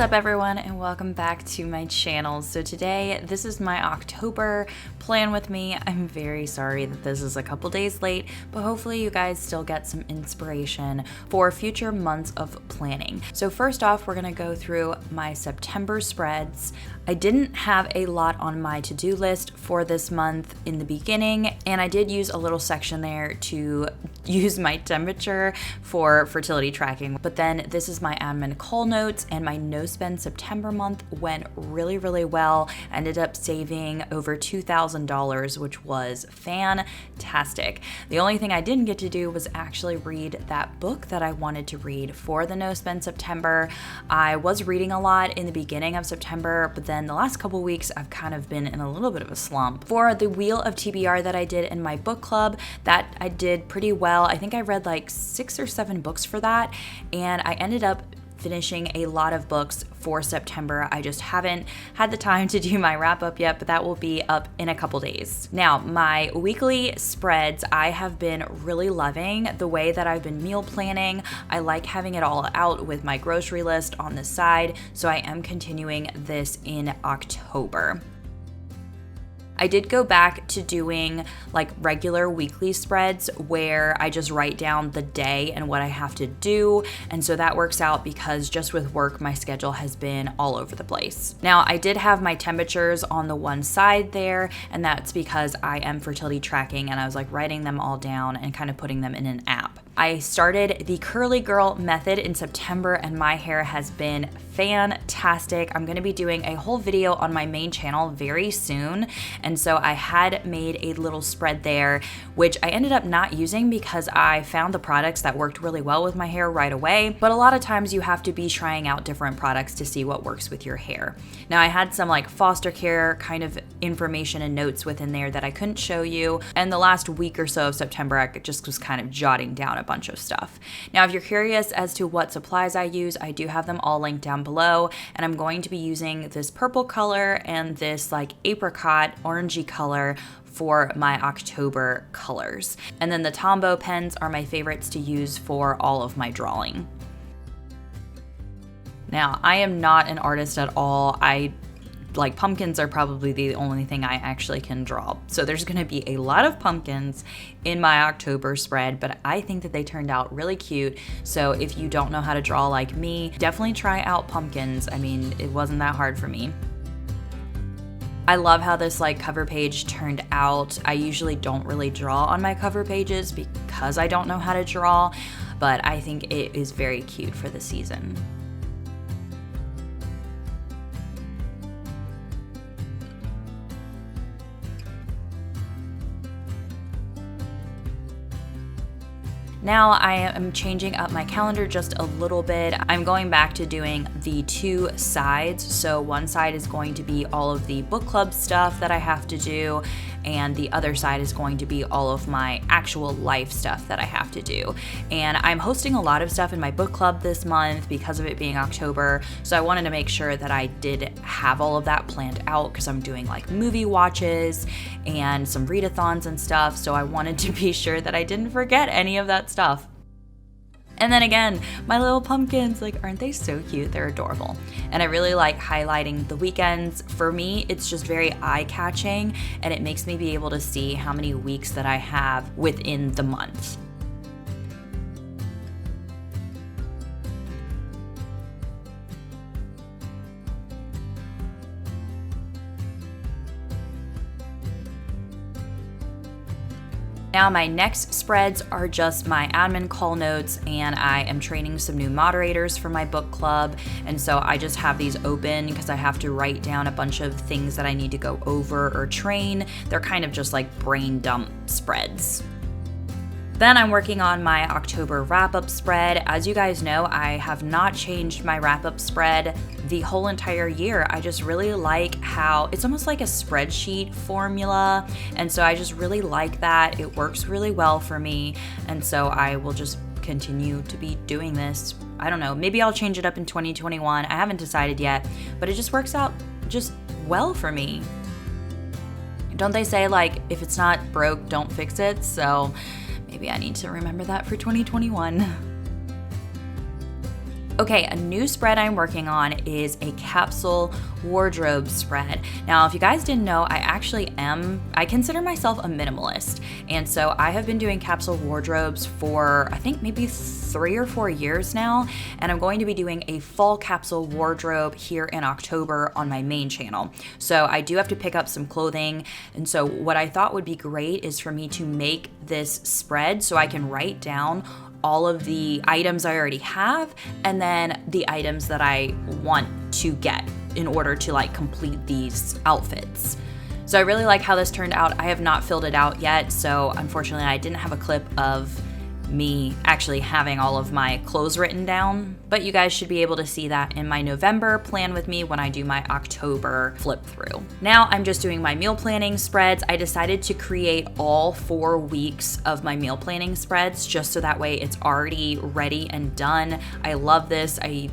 up everyone, and welcome back to my channel. So today, this is my October plan with me. I'm very sorry that this is a couple days late, but hopefully you guys still get some inspiration for future months of planning. So first off, we're gonna go through my September spreads. I didn't have a lot on my to-do list for this month in the beginning, and I did use a little section there to use my temperature for fertility tracking. But then this is my admin call notes, and my no spend September month went really well. Ended up saving over $2,000, which was fantastic. The only thing I didn't get to do was actually read that book that I wanted to read for the no spend September. I was reading a lot in the beginning of September, but then the last couple weeks I've kind of been in a little bit of a slump. For the Wheel of TBR that I did in my book club, that I did pretty well. I think I read like 6 or 7 books for that, and I ended up finishing a lot of books for September. I just haven't had the time to do my wrap up yet, but that will be up in a couple days. Now, my weekly spreads, I have been really loving the way that I've been meal planning. I like having it all out with my grocery list on the side, so I am continuing this in October. I did go back to doing like regular weekly spreads where I just write down the day and what I have to do. And so that works out because just with work, my schedule has been all over the place. Now, I did have my temperatures on the one side there, and that's because I am fertility tracking, and I was like writing them all down and kind of putting them in an app. I started the Curly Girl method in September, and my hair has been fantastic. I'm gonna be doing a whole video on my main channel very soon. And so I had made a little spread there, which I ended up not using because I found the products that worked really well with my hair right away. But a lot of times you have to be trying out different products to see what works with your hair. Now, I had some like foster care kind of information and notes within there that I couldn't show you. And the last week or so of September, I just was kind of jotting down a bunch of stuff. Now, if you're curious as to what supplies I use, I do have them all linked down below, and I'm going to be using this purple color and this like apricot orangey color for my October colors. And then the Tombow pens are my favorites to use for all of my drawing. Now, I am not an artist at all. Like pumpkins are probably the only thing I actually can draw. So there's gonna be a lot of pumpkins in my October spread, but I think that they turned out really cute. So if you don't know how to draw like me, definitely try out pumpkins. I mean, it wasn't that hard for me. I love how this like cover page turned out. I usually don't really draw on my cover pages because I don't know how to draw, but I think it is very cute for the season. Now I am changing up my calendar just a little bit. I'm going back to doing the 2 sides. So one side is going to be all of the book club stuff that I have to do, and the other side is going to be all of my actual life stuff that I have to do. And I'm hosting a lot of stuff in my book club this month because of it being October. So I wanted to make sure that I did have all of that planned out because I'm doing like movie watches and some readathons and stuff. So I wanted to be sure that I didn't forget any of that stuff. And then again, my little pumpkins, like, aren't they so cute? They're adorable. And I really like highlighting the weekends. For me, it's just very eye-catching, and it makes me be able to see how many weeks that I have within the month. Now my next spreads are just my admin call notes, and I am training some new moderators for my book club, and so I just have these open because I have to write down a bunch of things that I need to go over or train. They're kind of just like brain dump spreads. Then I'm working on my October wrap-up spread. As you guys know, I have not changed my wrap-up spread the whole entire year. I just really like how it's almost like a spreadsheet formula, and so I just really like that. It works really well for me, and so I will just continue to be doing this. I don't know, maybe I'll change it up in 2021. I haven't decided yet, but it just works out just well for me. Don't they say, like, if it's not broke, don't fix it? So maybe I need to remember that for 2021. Okay, a new spread I'm working on is a capsule wardrobe spread. Now, if you guys didn't know, I consider myself a minimalist. And so I have been doing capsule wardrobes for, I think maybe 3 or 4 years now. And I'm going to be doing a fall capsule wardrobe here in October on my main channel. So I do have to pick up some clothing. And so what I thought would be great is for me to make this spread so I can write down all of the items I already have and then the items that I want to get in order to like complete these outfits. So I really like how this turned out. I have not filled it out yet, so unfortunately I didn't have a clip of me actually having all of my clothes written down, but you guys should be able to see that in my November plan with me when I do my October flip through. Now I'm just doing my meal planning spreads. I decided to create all 4 weeks of my meal planning spreads just so that way it's already ready and done. I love this. I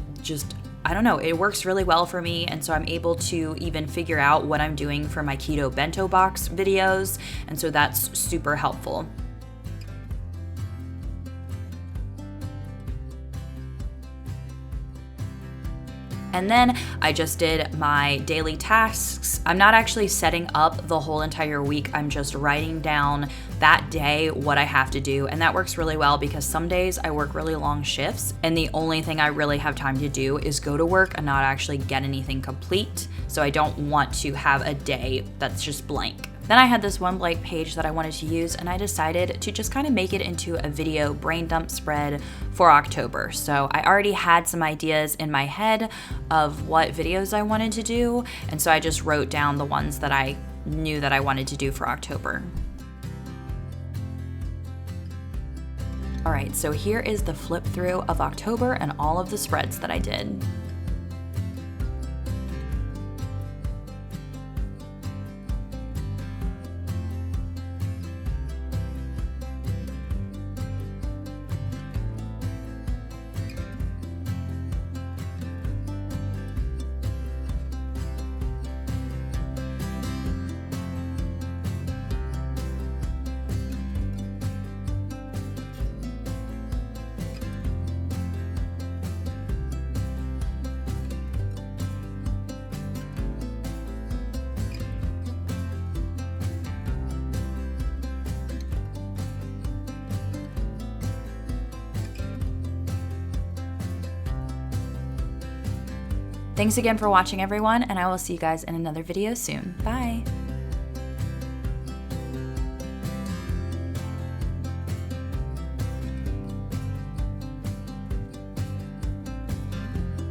don't know, it works really well for me, and so I'm able to even figure out what I'm doing for my keto bento box videos, and so that's super helpful. And then I just did my daily tasks. I'm not actually setting up the whole entire week. I'm just writing down that day what I have to do. And that works really well because some days I work really long shifts and the only thing I really have time to do is go to work and not actually get anything complete. So I don't want to have a day that's just blank. Then I had this one blank page that I wanted to use, and I decided to just kind of make it into a video brain dump spread for October. So I already had some ideas in my head of what videos I wanted to do, and so I just wrote down the ones that I knew that I wanted to do for October. All right, so here is the flip through of October and all of the spreads that I did. Thanks again for watching, everyone, and I will see you guys in another video soon. Bye!